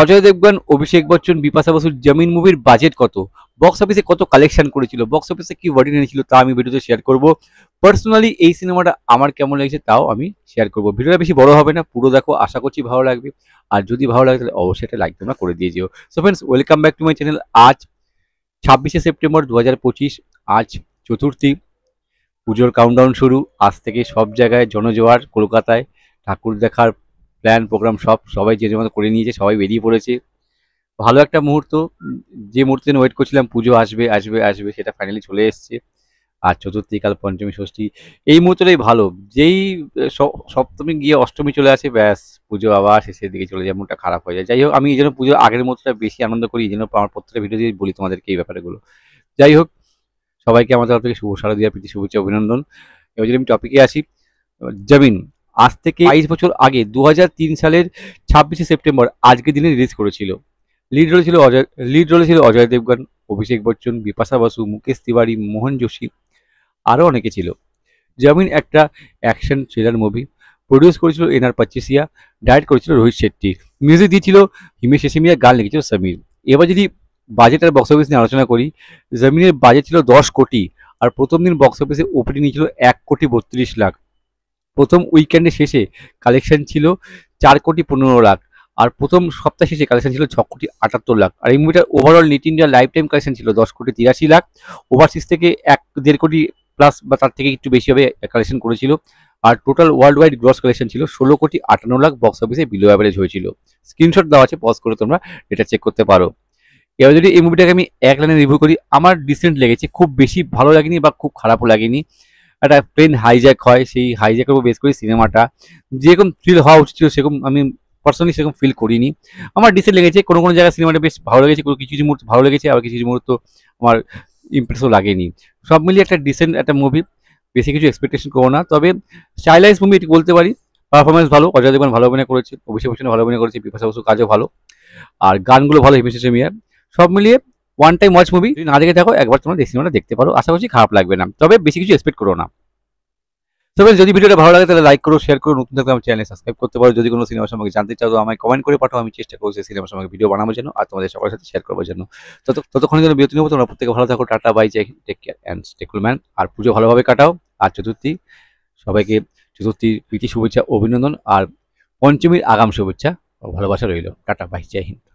অজয় দেবগন, অভিষেক বচ্চন, বিপাশা বসুর জমিন মুভির বাজেট কত, বক্স অফিসে কত কালেকশন করেছিল, বক্স অফিসে কি ওয়ার্ডিং এনেছিল তা আমি ভিডিওতে শেয়ার করব। পার্সোনালি এই সিনেমাটা আমার কেমন লেগেছে তাও আমি শেয়ার করব। ভিডিওটা বেশি বড় হবে না, পুরো দেখো, আশা করছি ভালো লাগবে। আর যদি ভালো লাগে তাহলে অবশ্যই একটা লাইক তোমরা করে দিয়ে যেও। So friends, welcome back to my channel. আজ 26শে সেপ্টেম্বর 2025, আজ চতুর্থী। পুজোর কাউন্টডাউন শুরু, আজ থেকে সব জায়গায় জনজোয়ার। কলকাতায় ঠাকুর দেখার প্ল্যান প্রোগ্রাম সবাই যে মতো করে নিয়েছে, সবাই বেরিয়ে পড়েছে। ভালো একটা মুহূর্ত, যে মুহূর্তে জন্য ওয়েট করছিলাম, পুজো আসবে আসবে আসবে, সেটা ফাইনালি চলে এসছে। আর চতুর্থী, কাল পঞ্চমী, ষষ্ঠী, এই মুহূর্তটাই ভালো। যেই সপ্তমী গিয়ে অষ্টমী চলে আসে, ব্যাস পুজো আবার শেষের দিকে চলে যায়, মনটা খারাপ হয়ে যায়। যাই হোক, আমি এই জন্য পুজোর আগের মুহূর্তটা বেশি আনন্দ করি, এই জন্য আমার প্রত্যেকটা ভিডিও দিয়ে বলি তোমাদেরকে এই ব্যাপারগুলো। যাই হোক, সবাইকে আমাদের তরফ থেকে শুভ শারদীয়ার প্রীতি শুভেচ্ছা অভিনন্দন। এবার যদি আমি টপিকে আসি, জমিন আজ থেকে 22 বছর আগে 2003 সালের 26শে সেপ্টেম্বর আজকের দিনে রিলিজ করেছিল। লিড রোলে ছিল অজয় দেবগন, অভিষেক বচ্চন, বিপাশা বসু, মুকেশ তিওয়ারি, মোহন যোশী, আরও অনেকে ছিল। জমিন একটা অ্যাকশন থ্রিলার মুভি। প্রডিউস করেছিল এনআর পাচ্চিসিয়া, ডাইরেক্ট করেছিল রোহিত শেট্টি, মিউজিক দিয়েছিল হিমেশ রেশমিয়া, গান লিখেছিল সমীর। এবার যদি বাজেট আর বক্স অফিস নিয়ে আলোচনা করি, জমিনের বাজেট ছিল 10 কোটি, আর প্রথম দিন বক্স অফিসে ওপেনিং নিয়েছিল 1,32,00,000। প্রথম উইকেন্ডের শেষে কালেকশন ছিল 4,15,00,000, আর প্রথম সপ্তাহ শেষে কালেকশন ছিল 6,78,00,000। আর এই মুভিটার overall net India life time collection ছিল 10,83,00,000। ওভারসিজ থেকে 1-1.5 কোটি প্লাস বা তার থেকে একটু বেশি হবে কালেকশন করেছিল। আর total world wide gross collection ছিল 16,58,00,000, বক্স অফিসে বিলো অ্যাভারেজ হয়েছিল। স্ক্রিনশট দেওয়া আছে, পজ করে তোমরা এটা চেক করতে পারো। এবার যদি এই মুভিটাকে আমি এক লাইনে রিভিউ করি, আমার ডিসেন্ট লেগেছে, খুব বেশি ভালো লাগেনি বা খুব খারাপও লাগেনি। একটা প্লেন হাইজ্যাক হয়, সেই হাইজ্যাকের উপর বেস করে সিনেমাটা যেরকম থ্রিল হওয়া উচিত ছিল সেরকম আমি পার্সোনালি সেরকম ফিল করিনি। আমার ডিসেন্ট লেগেছে, কোনো কোনো জায়গায় সিনেমাটা বেশ ভালো লেগেছে, কোনো কিছু কিছু মুহূর্ত ভালো লেগেছে, আবার কিছু কিছু মুহূর্ত আমার ইমপ্রেসও লাগেনি। সব মিলিয়ে একটা ডিসেন্ট একটা মুভি, বেশি কিছু এক্সপেকটেশন করো না। তবে স্টাইলাইজ মুভি এটি বলতে পারি। পারফরমেন্স ভালো, অজয় দেবগন ভালো অভিনয় করেছে, অভিষেক বচ্চন ভালো অভিনয় করেছে, বিপাশা বসু কাজও ভালো, আর গানগুলো ভালো হিমেশ রেশমিয়ার। সব মিলিয়ে ওয়ান টাইম ওয়াচ মুভি। যদি না দেখে থাকো, একবার তোমরা এই সিনেমাটা দেখতে পারো, আশা করছি খারাপ লাগবে না, তবে বেশি কিছু এক্সপেক্ট করো না। তবে যদি ভিডিওটা ভালো লাগে তাহলে লাইক করো, শেয়ার করো, নতুন থাকলে আমার চ্যানেল সাবস্ক্রাইব করতে পারো। যদি কোনো সিনেমা সম্পর্কে জানতে চাও তো আমায় কমেন্ট করে পাঠাও, আমি চেষ্টা করছি সিনেমা সম্পর্কে ভিডিও বানানোর জন্য আর তোমাদের সবার সাথে শেয়ার করার জন্য। ততক্ষণের জন্য বিরতি নেবো। তোমরা প্রত্যেকে ভালো থাকো, tata bye, Jai Hind, take care and stay cool man. আর পুজো ভালোভাবে কাটাও। আর চতুর্থী, সবাইকে চতুর্থীর প্রীতি শুভেচ্ছা অভিনন্দন, আর পঞ্চমীর আগাম শুভেচ্ছা ও ভালোবাসা রইল। Tata bye, Jai Hind.